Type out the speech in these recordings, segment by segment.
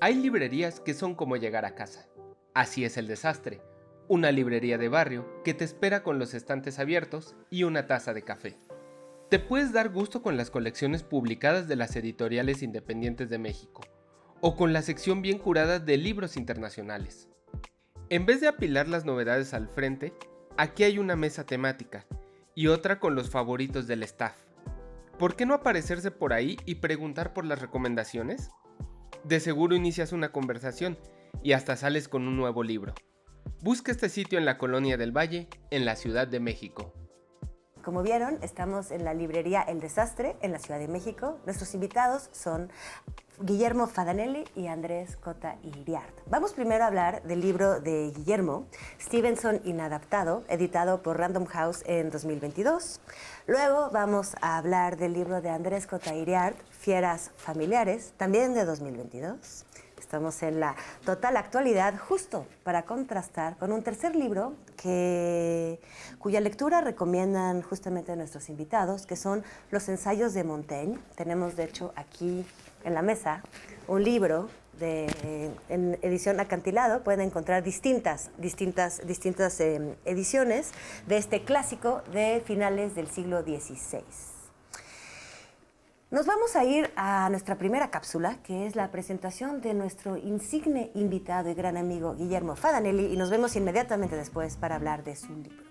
Hay librerías que son como llegar a casa. Así es El Desastre, una librería de barrio que te espera con los estantes abiertos y una taza de café. Te puedes dar gusto con las colecciones publicadas de las editoriales independientes de México, o con la sección bien curada de libros internacionales. En vez de apilar las novedades al frente, aquí hay una mesa temática y otra con los favoritos del staff. ¿Por qué no aparecerse por ahí y preguntar por las recomendaciones? De seguro inicias una conversación y hasta sales con un nuevo libro. Busca este sitio en la Colonia del Valle, en la Ciudad de México. Como vieron, estamos en la librería El Desastre, en la Ciudad de México. Nuestros invitados son Guillermo Fadanelli y Andrés Cota Iriart. Vamos primero a hablar del libro de Guillermo, Stevenson Inadaptado, editado por Random House en 2022. Luego vamos a hablar del libro de Andrés Cota Iriart, Fieras Familiares, también de 2022. Estamos en la total actualidad, justo para contrastar con un tercer libro cuya lectura recomiendan justamente nuestros invitados, que son Los ensayos de Montaigne. Tenemos, de hecho, aquí en la mesa un libro en edición acantilado. Pueden encontrar distintas ediciones de este clásico de finales del siglo XVI. Nos vamos a ir a nuestra primera cápsula, que es la presentación de nuestro insigne invitado y gran amigo Guillermo Fadanelli, y nos vemos inmediatamente después para hablar de su libro.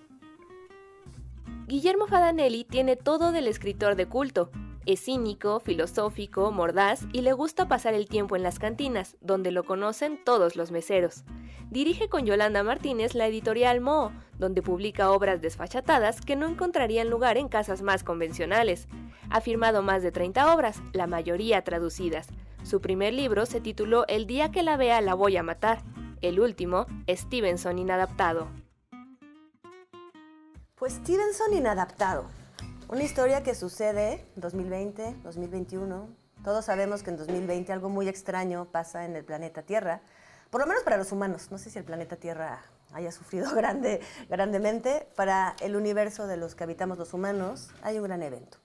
Guillermo Fadanelli tiene todo del escritor de culto. Es cínico, filosófico, mordaz y le gusta pasar el tiempo en las cantinas, donde lo conocen todos los meseros. Dirige con Yolanda Martínez la editorial Moho, donde publica obras desfachatadas que no encontrarían lugar en casas más convencionales. Ha firmado más de 30 obras, la mayoría traducidas. Su primer libro se tituló El día que la vea la voy a matar. El último, Stevenson Inadaptado. Pues Stevenson Inadaptado. Una historia que sucede en 2020, 2021. Todos sabemos que en 2020 algo muy extraño pasa en el planeta Tierra, por lo menos para los humanos. No sé si el planeta Tierra haya sufrido grandemente. Para el universo de los que habitamos los humanos hay un gran evento.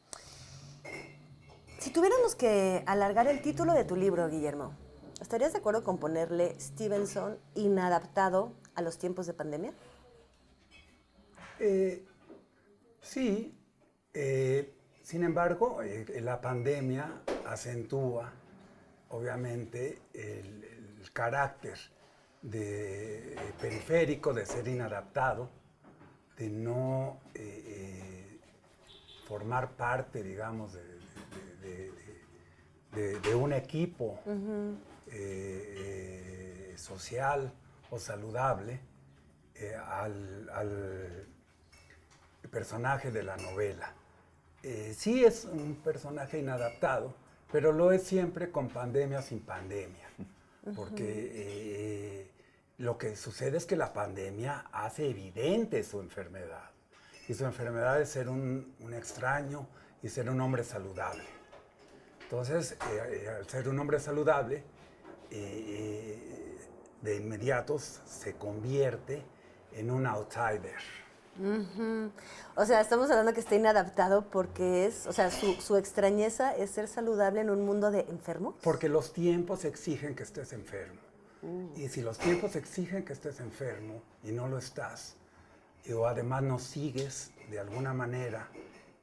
Si tuviéramos que alargar el título de tu libro, Guillermo, ¿estarías de acuerdo con ponerle Stevenson Inadaptado a los tiempos de pandemia? Sí. Sin embargo, la pandemia acentúa, obviamente, el carácter periférico de ser inadaptado, de no formar parte, digamos, de un equipo social o saludable al personaje de la novela. Sí es un personaje inadaptado, pero lo es siempre con pandemia o sin pandemia, porque lo que sucede es que la pandemia hace evidente su enfermedad, y su enfermedad es ser un extraño y ser un hombre saludable. Entonces, al ser un hombre saludable, de inmediato se convierte en un outsider. O sea, estamos hablando que está inadaptado porque su extrañeza es ser saludable en un mundo de enfermos. Porque los tiempos exigen que estés enfermo. Y si los tiempos exigen que estés enfermo y no lo estás, o además no sigues de alguna manera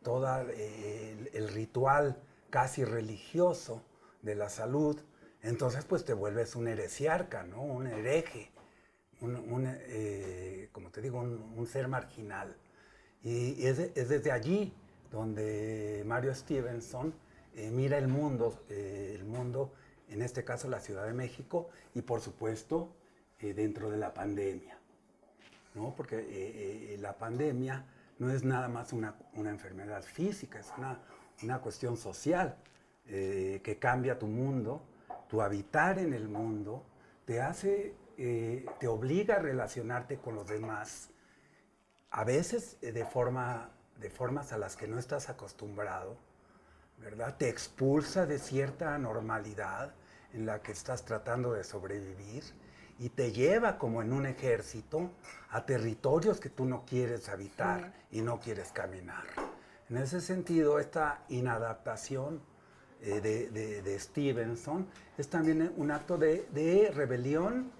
todo el ritual casi religioso de la salud, entonces pues te vuelves un heresiarca, ¿no? Un hereje. Como te digo, un ser marginal. Y es desde allí donde Mario Stevenson mira el mundo, en este caso la Ciudad de México, y por supuesto dentro de la pandemia, ¿no? Porque la pandemia no es nada más una enfermedad física, es una cuestión social que cambia tu mundo, tu habitar en el mundo, te obliga a relacionarte con los demás, a veces de formas a las que no estás acostumbrado, ¿verdad? Te expulsa de cierta normalidad en la que estás tratando de sobrevivir y te lleva como en un ejército a territorios que tú no quieres habitar y no quieres caminar. En ese sentido, esta inadaptación de Stevenson es también un acto de rebelión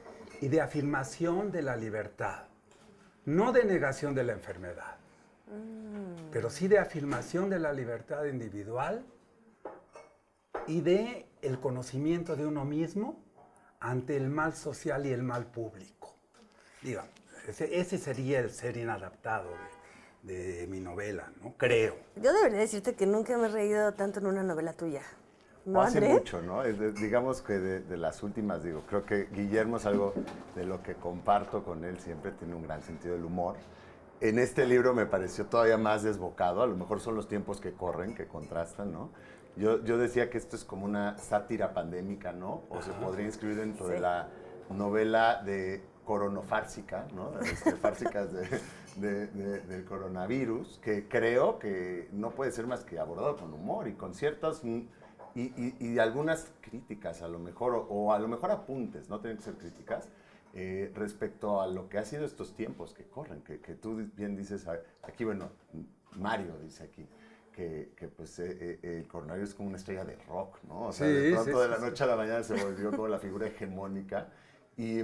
y de afirmación de la libertad, no de negación de la enfermedad, pero sí de afirmación de la libertad individual y de el conocimiento de uno mismo ante el mal social y el mal público. Digo, ese sería el ser inadaptado de mi novela, ¿no? Creo. Yo debería decirte que nunca me he reído tanto en una novela tuya. ¿No, Hace André? mucho, ¿no? Digamos que de las últimas, creo que Guillermo es algo de lo que comparto con él, siempre tiene un gran sentido del humor. En este libro me pareció todavía más desbocado, a lo mejor son los tiempos que corren, que contrastan, ¿no? Yo decía que esto es como una sátira pandémica, ¿no? O se podría inscribir dentro de la novela de coronofársica, ¿no? Fársicas del coronavirus, que creo que no puede ser más que abordado con humor y con ciertas... Y algunas críticas a lo mejor, o a lo mejor apuntes, no tienen que ser críticas, respecto a lo que ha sido estos tiempos que corren, que tú bien dices, aquí, bueno, Mario dice aquí, que pues el coronavirus es como una estrella de rock, ¿no? O sea, de pronto de la noche a la mañana se volvió como la figura hegemónica. Y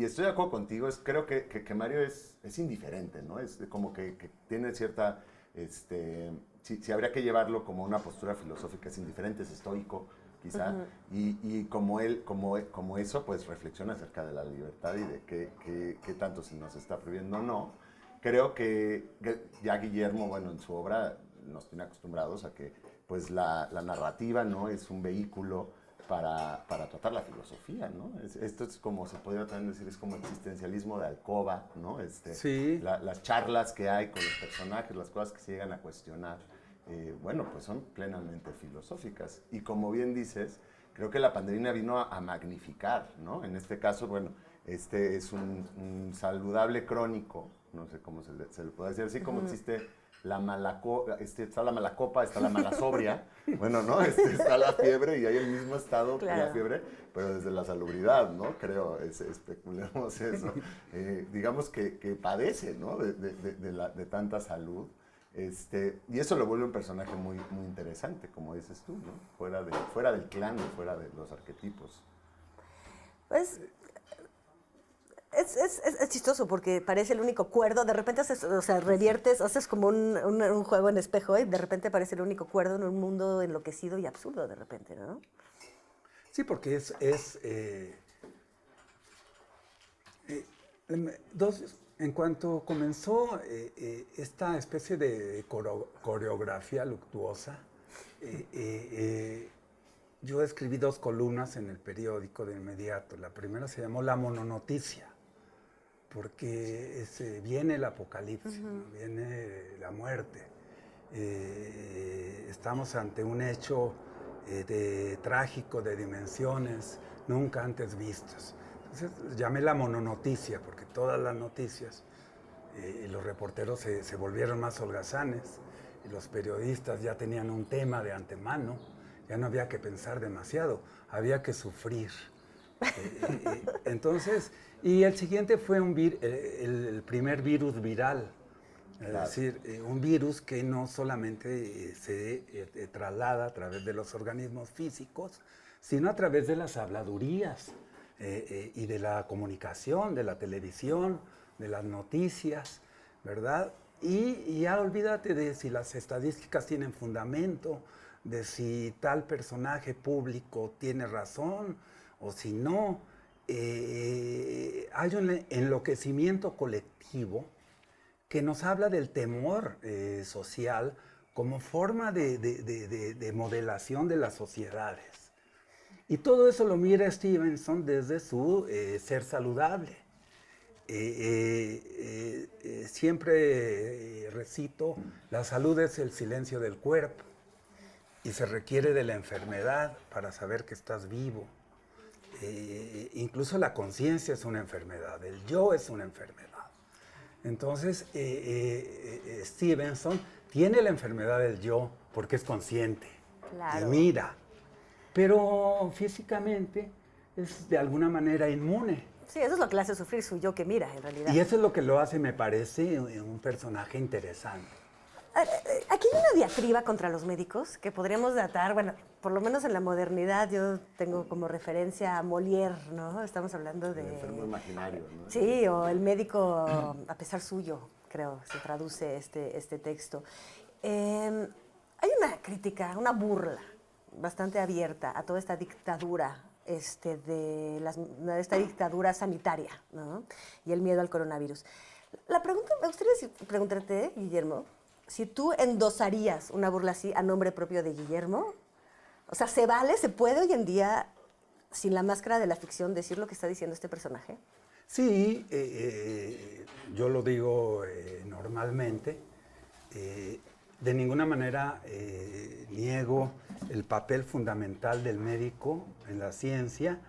estoy de acuerdo contigo, creo que Mario es indiferente, ¿no? Es como que tiene cierta... Si habría que llevarlo como una postura filosófica, es indiferente, es estoico, quizá, y como él, como eso, pues reflexiona acerca de la libertad y de qué tanto se nos está prohibiendo o no. Creo que ya Guillermo, bueno, en su obra nos tiene acostumbrados a que pues la narrativa, ¿no? Es un vehículo para tratar la filosofía, ¿no? Esto es como, se podría también decir, es como existencialismo de alcoba, ¿no? Sí. Las charlas que hay con los personajes, las cosas que se llegan a cuestionar, bueno, pues son plenamente filosóficas. Y como bien dices, creo que la pandemia vino a magnificar, ¿no? En este caso, bueno, este es un saludable crónico, no sé cómo se le puede decir, así como existe la mala está la mala copa, está la mala sobria, bueno, ¿no? Está la fiebre y hay el mismo estado que la fiebre, pero desde la salubridad, ¿no? Creo, especulemos eso. Digamos que padece, ¿no? De tanta salud. Y eso lo vuelve un personaje muy, muy interesante, como dices tú, ¿no? Fuera del clan, fuera de los arquetipos. Pues es chistoso porque parece el único cuerdo. De repente reviertes, haces como un juego en espejo y de repente parece el único cuerdo en un mundo enloquecido y absurdo de repente, ¿no? Sí, porque en cuanto comenzó esta especie de coreografía luctuosa, yo escribí 2 columnas en el periódico de inmediato. La primera se llamó La Mononoticia, porque viene el apocalipsis, ¿no? Viene la muerte. Estamos ante un hecho trágico de dimensiones nunca antes vistas. Entonces llamé La Mononoticia, porque todas las noticias, los reporteros se volvieron más holgazanes, y los periodistas ya tenían un tema de antemano, ya no había que pensar demasiado, había que sufrir. Entonces, y el siguiente fue el primer virus viral, es decir, un virus que no solamente se traslada a través de los organismos físicos, sino a través de las habladurías y de la comunicación, de la televisión, de las noticias, ¿verdad? Y ya olvídate de si las estadísticas tienen fundamento, de si tal personaje público tiene razón o si no. Hay un enloquecimiento colectivo que nos habla del temor social como forma de modelación de las sociedades. Y todo eso lo mira Stevenson desde su ser saludable. Siempre recito, la salud es el silencio del cuerpo y se requiere de la enfermedad para saber que estás vivo. Incluso la conciencia es una enfermedad, el yo es una enfermedad. Entonces, Stevenson tiene la enfermedad del yo porque es consciente. Claro. y mira. Pero físicamente es de alguna manera inmune. Sí, eso es lo que le hace sufrir su yo que mira, en realidad. Y eso es lo que lo hace, me parece, un personaje interesante. Aquí hay una diatriba contra los médicos que podríamos datar, bueno, por lo menos en la modernidad yo tengo como referencia a Molière, ¿no? Estamos hablando de... El enfermo imaginario, ¿no? Sí, o el médico a pesar suyo, creo, se traduce este texto. Hay una crítica, una burla bastante abierta a toda esta dictadura, de esta dictadura sanitaria, ¿no? Y el miedo al coronavirus. La pregunta, me gustaría preguntarte, Guillermo, si tú endosarías una burla así a nombre propio de Guillermo. O sea, ¿se vale, se puede hoy en día, sin la máscara de la ficción, decir lo que está diciendo este personaje? Sí, yo lo digo normalmente. De ninguna manera niego el papel fundamental del médico en la ciencia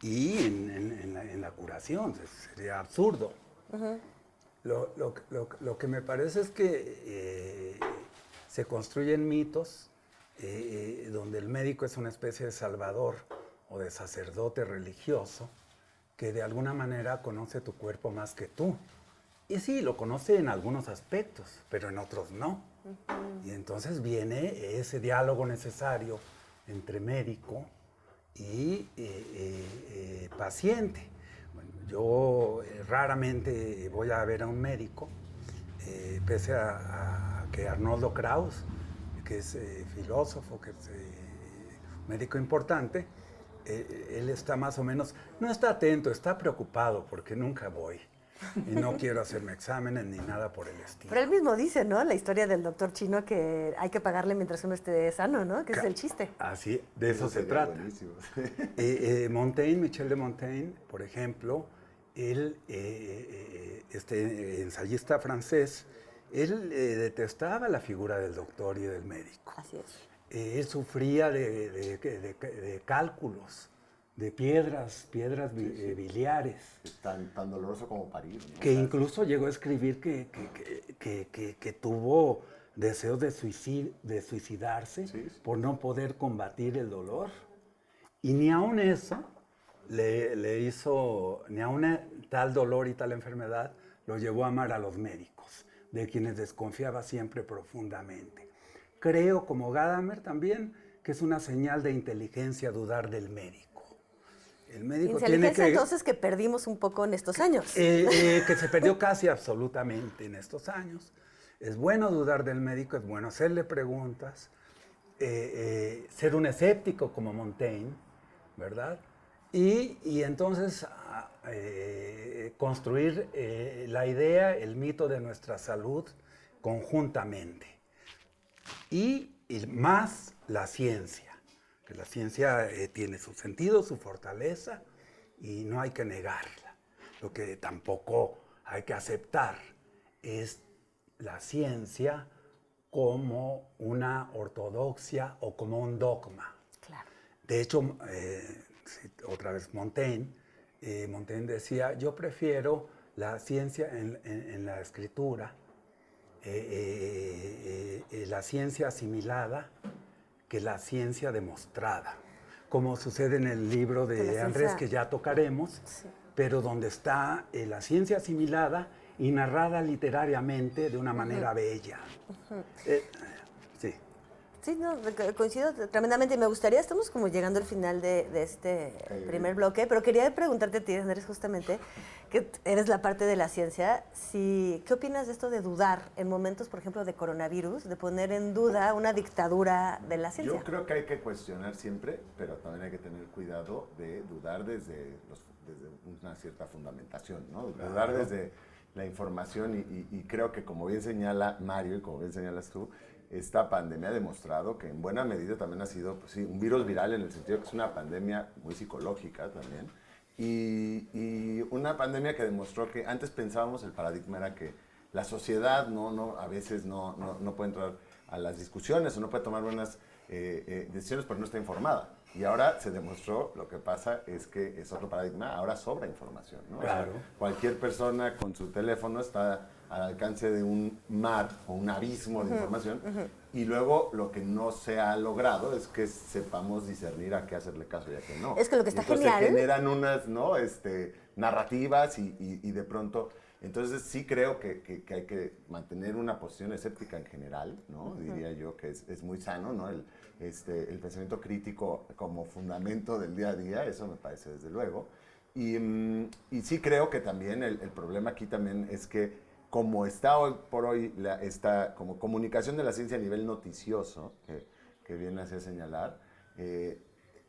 y en la curación. Sería absurdo. Uh-huh. Lo que me parece es que se construyen mitos donde el médico es una especie de salvador o de sacerdote religioso que de alguna manera conoce tu cuerpo más que tú. Y sí, lo conoce en algunos aspectos, pero en otros no. Uh-huh. Y entonces viene ese diálogo necesario entre médico y paciente. Bueno, yo raramente voy a ver a un médico, pese a que Arnoldo Kraus, que es filósofo, que es médico importante, él está más o menos, no está atento, está preocupado porque nunca voy. Y no quiero hacerme exámenes ni nada por el estilo. Pero él mismo dice, ¿no? La historia del doctor chino que hay que pagarle mientras uno esté sano, ¿no? Que es el chiste. Así, de eso se trata. Montaigne, Michel de Montaigne, por ejemplo, él, este ensayista francés, él detestaba la figura del doctor y del médico. Así es. Él sufría de cálculos, de piedras biliares. Es tan doloroso como parir, ¿no? Que incluso llegó a escribir que tuvo deseos de suicidarse, sí, por no poder combatir el dolor. Y ni aun eso le hizo, ni aun tal dolor y tal enfermedad lo llevó a amar a los médicos, de quienes desconfiaba siempre profundamente. Creo, como Gadamer también, que es una señal de inteligencia dudar del médico. El médico tiene que... entonces que perdimos un poco en estos años. Que se perdió casi absolutamente en estos años. Es bueno dudar del médico, es bueno hacerle preguntas, ser un escéptico como Montaigne, ¿verdad? Y entonces construir la idea, el mito de nuestra salud conjuntamente. Y más la ciencia. Que la ciencia tiene su sentido, su fortaleza, y no hay que negarla. Lo que tampoco hay que aceptar es la ciencia como una ortodoxia o como un dogma. Claro. De hecho, otra vez Montaigne decía, yo prefiero la ciencia en la escritura, la ciencia asimilada, que la ciencia demostrada, como sucede en el libro de Andrés, que ya tocaremos, sí, pero donde está la ciencia asimilada y narrada literariamente de una manera bella. Sí. Sí, no, coincido tremendamente. Me gustaría, estamos como llegando al final de este primer bloque, pero quería preguntarte a ti, Andrés, justamente, que eres la parte de la ciencia, ¿qué opinas de esto de dudar en momentos, por ejemplo, de coronavirus, de poner en duda una dictadura de la ciencia? Yo creo que hay que cuestionar siempre, pero también hay que tener cuidado de dudar desde una cierta fundamentación, ¿no? Claro. Dudar desde la información y creo que, como bien señala Mario y como bien señalas tú, esta pandemia ha demostrado que en buena medida también ha sido, pues sí, un virus viral en el sentido que es una pandemia muy psicológica también. Y una pandemia que demostró que antes pensábamos, el paradigma era que la sociedad a veces no puede entrar a las discusiones o no puede tomar buenas decisiones porque no está informada. Y ahora se demostró, lo que pasa es que es otro paradigma, ahora sobra información, ¿no? Claro. O sea, cualquier persona con su teléfono está al alcance de un mar o un abismo de información, y luego lo que no se ha logrado es que sepamos discernir a qué hacerle caso y a qué no. Es que lo que está y entonces genial... se generan unas, ¿no? Narrativas y de pronto... Entonces sí creo que hay que mantener una posición escéptica en general, ¿no? Diría yo que es muy sano, ¿no? El pensamiento crítico como fundamento del día a día, eso me parece desde luego. Y sí creo que también el problema aquí también es que como está hoy por hoy esta como comunicación de la ciencia a nivel noticioso, que viene a señalar,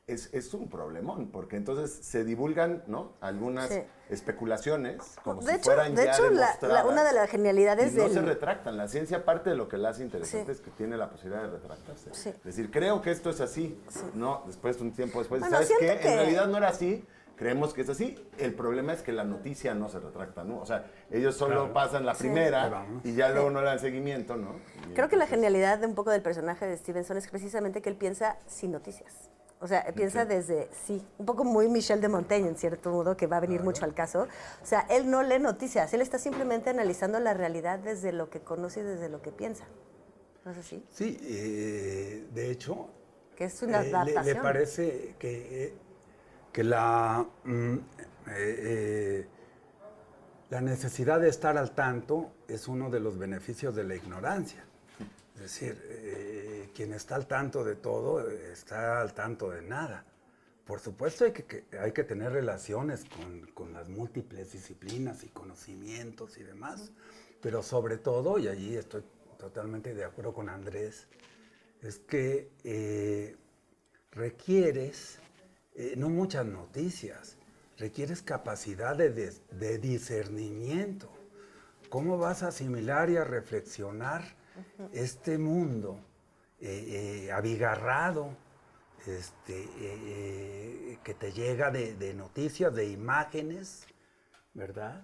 es un problemón, porque entonces se divulgan, ¿no? Algunas especulaciones como si fueran ya demostradas. Una de las genialidades y no se retractan. La ciencia, parte de lo que la hace interesante es que tiene la posibilidad de retractarse. Sí. Es decir, creo que esto es así. No, después, un tiempo después, Bueno, ¿sabes qué? que... En realidad no era así. Creemos que es así. El problema es que la noticia no se retracta, ¿no? O sea, ellos solo pasan la primera y ya luego no le dan seguimiento, ¿no? Creo que la genialidad de un poco del personaje de Stevenson es precisamente que él piensa sin noticias. O sea, piensa desde, un poco muy Michel de Montaigne, en cierto modo, que va a venir mucho al caso. O sea, él no lee noticias, él está simplemente analizando la realidad desde lo que conoce y desde lo que piensa. ¿No es así? Sí, de hecho... Que es una adaptación. ¿Le parece que la necesidad de estar al tanto es uno de los beneficios de la ignorancia? Es decir, quien está al tanto de todo está al tanto de nada. Por supuesto hay que tener relaciones con las múltiples disciplinas y conocimientos y demás, pero sobre todo, y allí estoy totalmente de acuerdo con Andrés, es que requieres no muchas noticias, requieres capacidad de discernimiento. ¿Cómo vas a asimilar y a reflexionar este mundo abigarrado, que te llega de noticias, de imágenes, ¿verdad?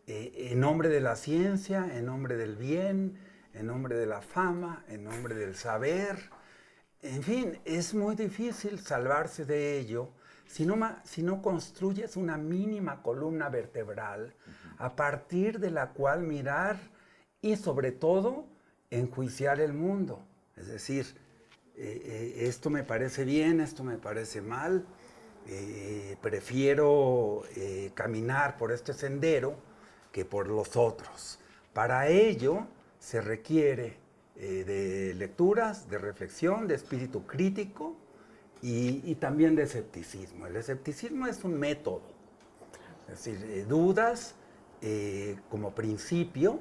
En nombre de la ciencia, en nombre del bien, en nombre de la fama, en nombre del saber. En fin, es muy difícil salvarse de ello si no construyes una mínima columna vertebral a partir de la cual mirar y sobre todo enjuiciar el mundo. Es decir, esto me parece bien, esto me parece mal, prefiero caminar por este sendero que por los otros. Para ello se requiere de lecturas, de reflexión, de espíritu crítico y también de escepticismo. El escepticismo es un método, es decir, dudas como principio,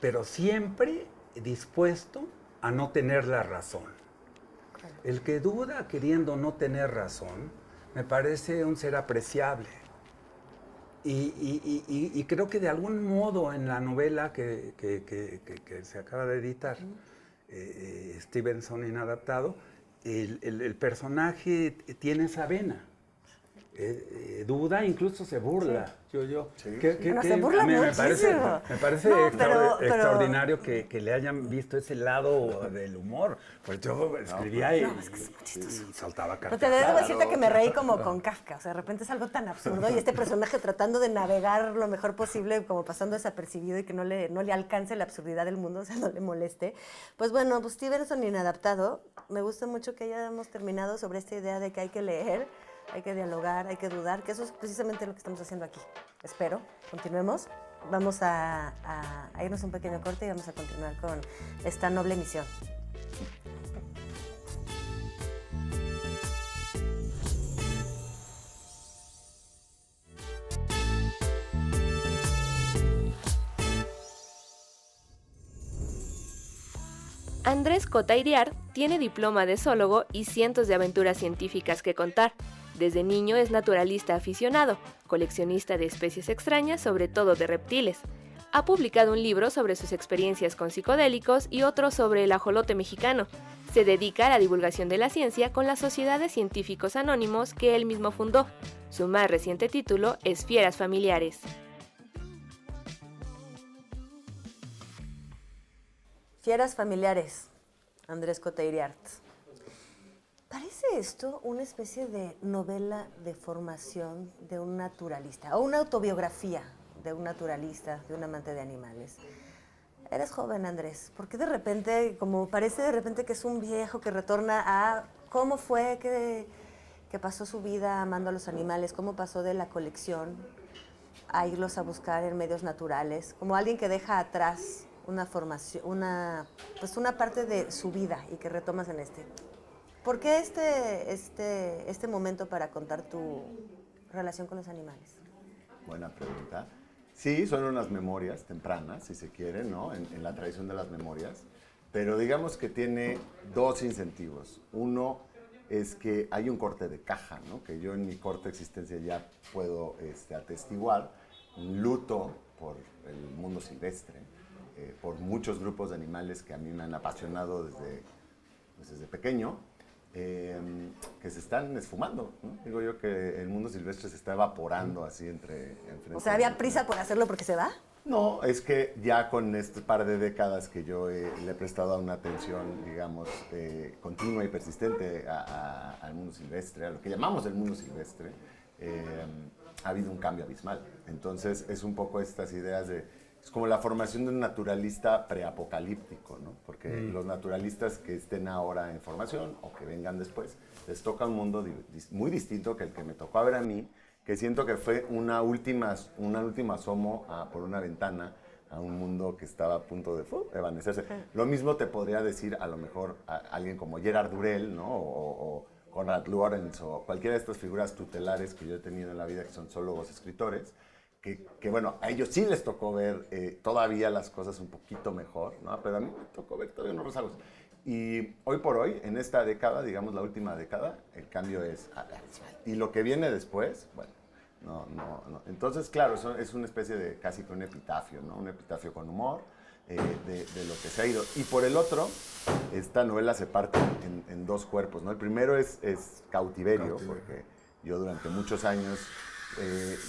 pero siempre dispuesto a no tener la razón. El que duda queriendo no tener razón me parece un ser apreciable. Y creo que de algún modo en la novela que se acaba de editar, Stevenson Inadaptado, el personaje tiene esa vena. Duda, incluso se burla. Se burla muchísimo. Me parece extraordinario que le hayan visto ese lado del humor. Pues yo escribía y saltaba carcajadas. Te debo decirte que me reí como con Kafka. O sea, de repente es algo tan absurdo y este personaje tratando de navegar lo mejor posible, como pasando desapercibido y que no le alcance la absurdidad del mundo, o sea, no le moleste. Pues bueno, pues Stevenson Inadaptado. Me gusta mucho que hayamos terminado sobre esta idea de que hay que leer, hay que dialogar, hay que dudar, que eso es precisamente lo que estamos haciendo aquí. Espero, continuemos. Vamos a irnos un pequeño corte y vamos a continuar con esta noble misión. Andrés Cota Iriart tiene diploma de zoólogo y cientos de aventuras científicas que contar. Desde niño es naturalista aficionado, coleccionista de especies extrañas, sobre todo de reptiles. Ha publicado un libro sobre sus experiencias con psicodélicos y otro sobre el ajolote mexicano. Se dedica a la divulgación de la ciencia con la Sociedad de Científicos Anónimos que él mismo fundó. Su más reciente título es Fieras Familiares. Fieras familiares, Andrés Cota Iriart. Parece esto una especie de novela de formación de un naturalista o una autobiografía de un naturalista, de un amante de animales. Eres joven, Andrés. ¿Por qué de repente, como parece de repente que es un viejo que retorna a cómo fue que pasó su vida amando a los animales, cómo pasó de la colección a irlos a buscar en medios naturales, como alguien que deja atrás una formación, una parte de su vida y que retomas en este? ¿Por qué este momento para contar tu relación con los animales? Buena pregunta. Sí, son unas memorias tempranas, si se quiere, ¿no? En la tradición de las memorias. Pero digamos que tiene dos incentivos. Uno es que hay un corte de caja, ¿no? Que yo en mi corta existencia ya puedo atestiguar. Un luto por el mundo silvestre, por muchos grupos de animales que a mí me han apasionado desde pequeño. Que se están esfumando, ¿no? Digo yo que el mundo silvestre se está evaporando así enfrente. O sea, ¿había prisa por hacerlo porque se va? No, es que ya con este par de décadas que yo le he prestado una atención, digamos, continua y persistente al mundo silvestre, a lo que llamamos el mundo silvestre, ha habido un cambio abismal. Entonces, es un poco estas ideas es como la formación de un naturalista preapocalíptico, ¿no? Porque los naturalistas que estén ahora en formación o que vengan después, les toca un mundo muy distinto que el que me tocó a ver a mí, que siento que fue una última asomo por una ventana a un mundo que estaba a punto de evanecerse. Lo mismo te podría decir a lo mejor a alguien como Gerard Durrell, ¿no? O Konrad Lorenz, o cualquiera de estas figuras tutelares que yo he tenido en la vida, que son zoólogos, escritores, que bueno, a ellos sí les tocó ver todavía las cosas un poquito mejor, ¿no? Pero a mí me tocó ver todavía unos rezagos. Y hoy por hoy, en esta década, digamos la última década, el cambio es abismal. Y lo que viene después, bueno, no. Entonces, claro, eso es una especie de casi que un epitafio, ¿no? Un epitafio con humor de lo que se ha ido. Y por el otro, esta novela se parte en dos cuerpos, ¿no? El primero es cautiverio, porque yo durante muchos años...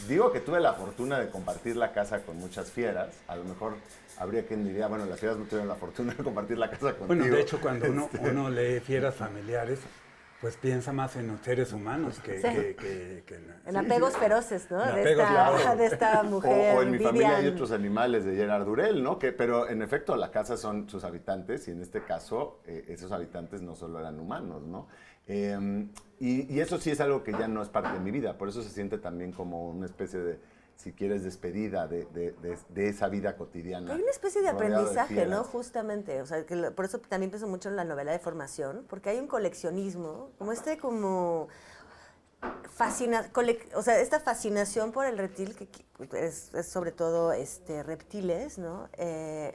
digo que tuve la fortuna de compartir la casa con muchas fieras. A lo mejor habría quien diría, bueno, las fieras no tuvieron la fortuna de compartir la casa contigo. Bueno, de hecho, cuando uno lee fieras familiares, pues piensa más en los seres humanos en apegos feroces, ¿no? En de esta mujer. O en mi familia hay Vivian. otros animales de Gerard Durrell, ¿no? Pero en efecto, la casa son sus habitantes y en este caso, esos habitantes no solo eran humanos, ¿no? Y eso sí es algo que ya no es parte de mi vida, por eso se siente también como una especie de, si quieres, despedida de esa vida cotidiana. Hay una especie de rodeado aprendizaje, fieras. ¿no? Justamente, o sea, por eso también pienso mucho en la novela de formación, porque hay un coleccionismo, como o sea, esta fascinación por el reptil, que es sobre todo reptiles, ¿no?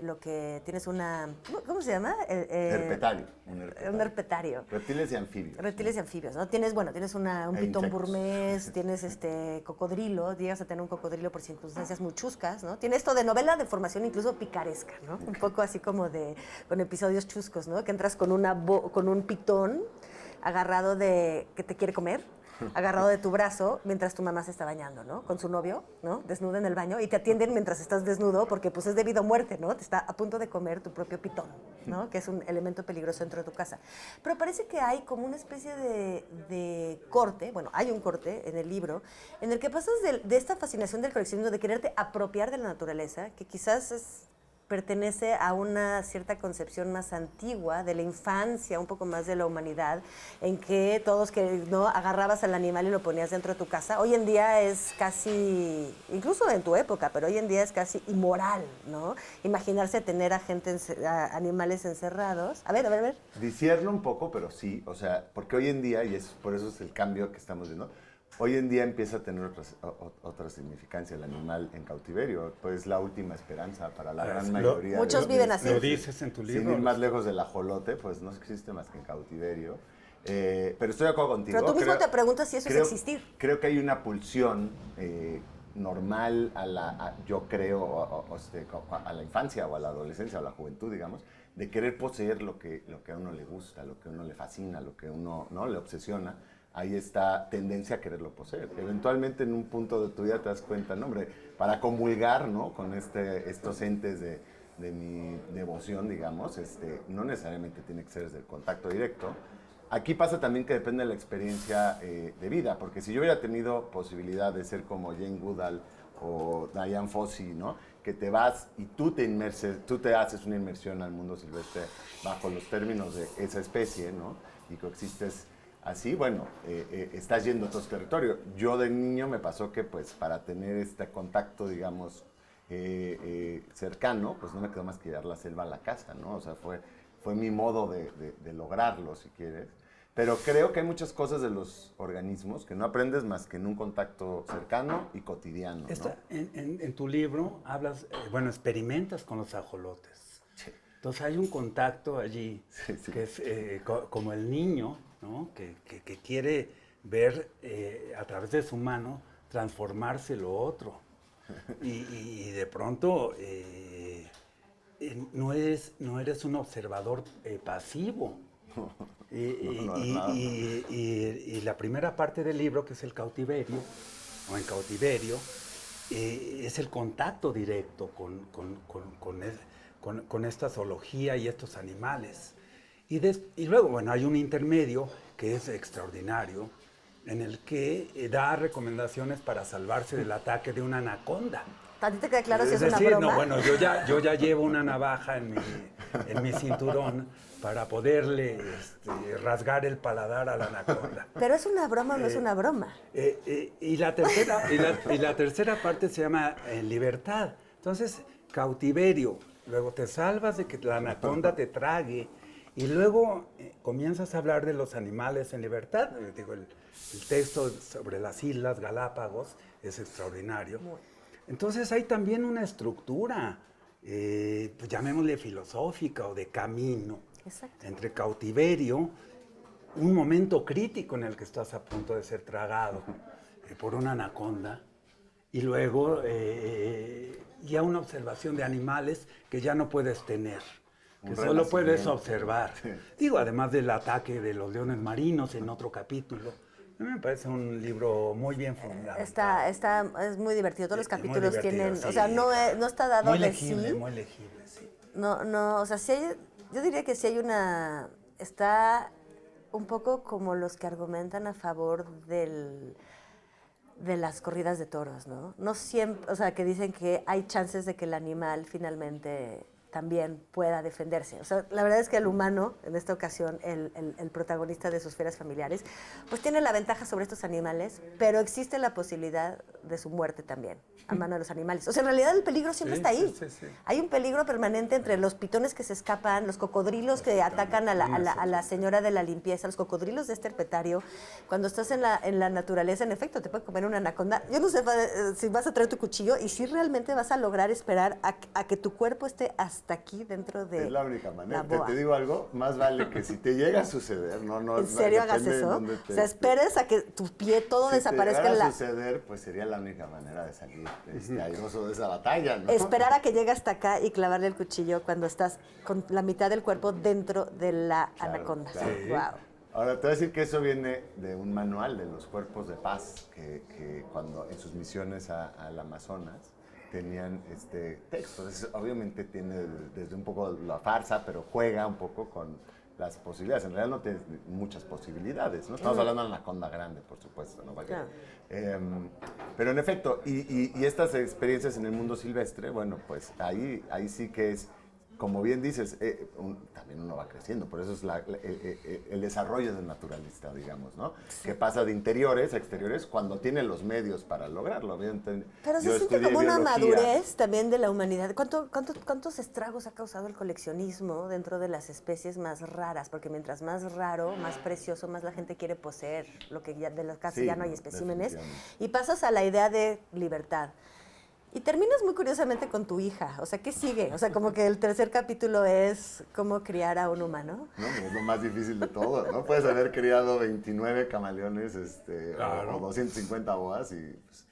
Lo que tienes ¿cómo se llama? Herpetario. Un herpetario. Reptiles y anfibios. Reptiles y anfibios, ¿no? Tienes un pitón insectos. burmés, tienes cocodrilo, llegas a tener un cocodrilo por circunstancias muy chuscas, ¿no? Tiene esto de novela de formación incluso picaresca, ¿no? Un poco así como con episodios chuscos, ¿no? Que entras con un pitón agarrado que te quiere comer, agarrado de tu brazo mientras tu mamá se está bañando, ¿no? Con su novio, ¿no? Desnuda en el baño y te atienden mientras estás desnudo porque pues es debido a muerte, ¿no? Te está a punto de comer tu propio pitón, ¿no? Que es un elemento peligroso dentro de tu casa. Pero parece que hay como una especie de corte, bueno, hay un corte en el libro en el que pasas de esta fascinación del coleccionismo, de quererte apropiar de la naturaleza, que quizás pertenece a una cierta concepción más antigua de la infancia, un poco más de la humanidad, en que todos no agarrabas al animal y lo ponías dentro de tu casa. Hoy en día es casi, incluso en tu época, pero hoy en día es casi inmoral, ¿no? Imaginarse tener a animales encerrados. A ver. Disierno un poco, pero sí, o sea, porque hoy en día, por eso es el cambio que estamos viendo, hoy en día empieza a tener otra significancia el animal en cautiverio, pues la última esperanza para la gran mayoría. Muchos viven así. Lo dices en tu libro. Sin ir más lejos del ajolote, pues no existe más que en cautiverio. Pero estoy de acuerdo contigo. Pero tú mismo te preguntas si eso es existir. Creo que hay una pulsión normal yo creo, a la infancia o a la adolescencia o a la juventud, digamos, de querer poseer lo que a uno le gusta, lo que a uno le fascina, lo que a uno le obsesiona. Hay esta tendencia a quererlo poseer. Eventualmente en un punto de tu vida te das cuenta, no, hombre, para comulgar, ¿no? Con estos entes de mi devoción, digamos, no necesariamente tiene que ser desde el contacto directo. Aquí pasa también que depende de la experiencia de vida, porque si yo hubiera tenido posibilidad de ser como Jane Goodall o Diane Fossey, ¿no? Que te vas y tú te haces una inmersión al mundo silvestre bajo los términos de esa especie, ¿no? Y coexistes así, bueno, estás yendo a otro territorio. Yo de niño me pasó que, pues, para tener este contacto, digamos, cercano, pues no me quedó más que llevar la selva a la casa, ¿no? O sea, fue mi modo de lograrlo, si quieres. Pero creo que hay muchas cosas de los organismos que no aprendes más que en un contacto cercano y cotidiano, ¿no? En tu libro hablas, experimentas con los ajolotes. Sí. Entonces hay un contacto allí, Sí. que es como el niño, ¿no? que quiere ver a través de su mano transformarse lo otro. Y de pronto no eres un observador pasivo. Y la primera parte del libro, que es el cautiverio, o en cautiverio, es el contacto directo con esta zoología y estos animales. Y luego, bueno, hay un intermedio que es extraordinario, en el que da recomendaciones para salvarse del ataque de una anaconda. ¿A ti te queda claro si es una decir, broma? no, bueno, yo ya llevo una navaja en mi cinturón para poderle rasgar el paladar a la anaconda. ¿Pero es una broma o no es una broma? Y la tercera parte se llama libertad. Entonces, cautiverio. Luego te salvas de que la anaconda te trague. Y luego comienzas a hablar de los animales en libertad. Digo, el texto sobre las Islas Galápagos es extraordinario. Entonces hay también una estructura, pues llamémosle filosófica o de camino. Exacto. Entre cautiverio, un momento crítico en el que estás a punto de ser tragado por una anaconda, y luego ya una observación de animales que ya no puedes tener, que solo puedes observar. Digo, además del ataque de los leones marinos en otro capítulo. A mí me parece un libro muy bien fundado. Es muy divertido. Todos los capítulos tienen, sí. o sea, no está dado muy de legible, sí. muy legible, sí. No, o sea, yo diría que sí hay está un poco como los que argumentan a favor de las corridas de toros, ¿no? No siempre, o sea, que dicen que hay chances de que el animal finalmente también pueda defenderse. O sea, la verdad es que el humano, en esta ocasión, el protagonista de sus ferias familiares, pues tiene la ventaja sobre estos animales, pero existe la posibilidad de su muerte también, a mano de los animales. O sea, en realidad el peligro siempre está ahí. Sí. Hay un peligro permanente entre los pitones que se escapan, los cocodrilos que atacan a la señora de la limpieza, los cocodrilos de este herpetario. Cuando estás en la naturaleza, en efecto, te puede comer una anaconda. Yo no sé si vas a traer tu cuchillo y si realmente vas a lograr esperar a que tu cuerpo esté hasta aquí dentro de Es la única manera. la boa. Te digo algo, más vale que si te llega a suceder, no. ¿En serio hagas depende de eso? dónde O sea, esperes a que tu pie todo desaparezca Si te en llegara la... a suceder, pues sería la única manera de salir airoso de esa batalla, ¿no? Esperar a que llegue hasta acá y clavarle el cuchillo cuando estás con la mitad del cuerpo dentro de la anaconda. claro. Wow. Ahora, te voy a decir que eso viene de un manual de los cuerpos de paz que cuando en sus misiones al Amazonas tenían textos. Obviamente tiene desde un poco la farsa, pero juega un poco con las posibilidades. En realidad no tiene muchas posibilidades, ¿no? Estamos hablando de una anaconda grande, por supuesto, ¿no? Claro. Pero en efecto, y estas experiencias en el mundo silvestre, bueno, pues ahí sí que es, como bien dices, también uno va creciendo, por eso es el desarrollo del naturalista, digamos, ¿no? Sí. Que pasa de interiores a exteriores cuando tiene los medios para lograrlo. Pero se siente como una madurez también de la humanidad. ¿Cuántos estragos ha causado el coleccionismo dentro de las especies más raras? Porque mientras más raro, más precioso, más la gente quiere poseer, lo que ya de las casas ya no hay especímenes. Y pasas a la idea de libertad. Y terminas muy curiosamente con tu hija. O sea, ¿qué sigue? O sea, como que el tercer capítulo es cómo criar a un humano. No, es lo más difícil de todo, ¿no? Puedes haber criado 29 camaleones claro. o 250 boas y pues,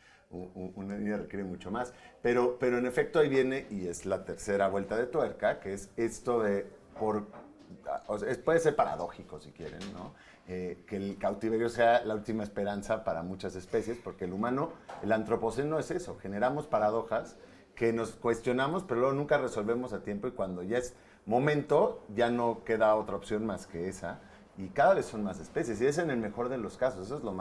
una niña requiere mucho más. Pero en efecto ahí viene, y es la tercera vuelta de tuerca, que es esto puede ser paradójico si quieren, ¿no? Que el cautiverio sea la última esperanza para muchas especies, porque el humano, el antropoceno es eso, generamos paradojas que nos cuestionamos, pero luego nunca resolvemos a tiempo, y cuando ya es momento, ya no queda otra opción más que esa, y cada vez son más especies, y es en el mejor de los casos, eso es lo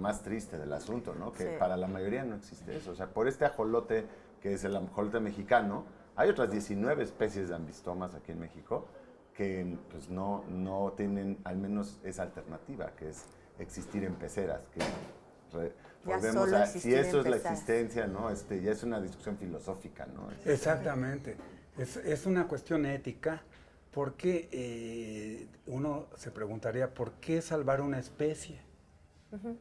más triste del asunto, ¿no? Que Sí. para la mayoría no existe eso. O sea, por este ajolote, que es el ajolote mexicano, hay otras 19 especies de ambistomas aquí en México que pues, no tienen al menos esa alternativa, que es existir en peceras. Que Ya volvemos solo a, existir si eso en es la peceras. existencia, ¿no? Ya es una discusión filosófica, ¿no? Exactamente. Es una cuestión ética porque uno se preguntaría por qué salvar una especie.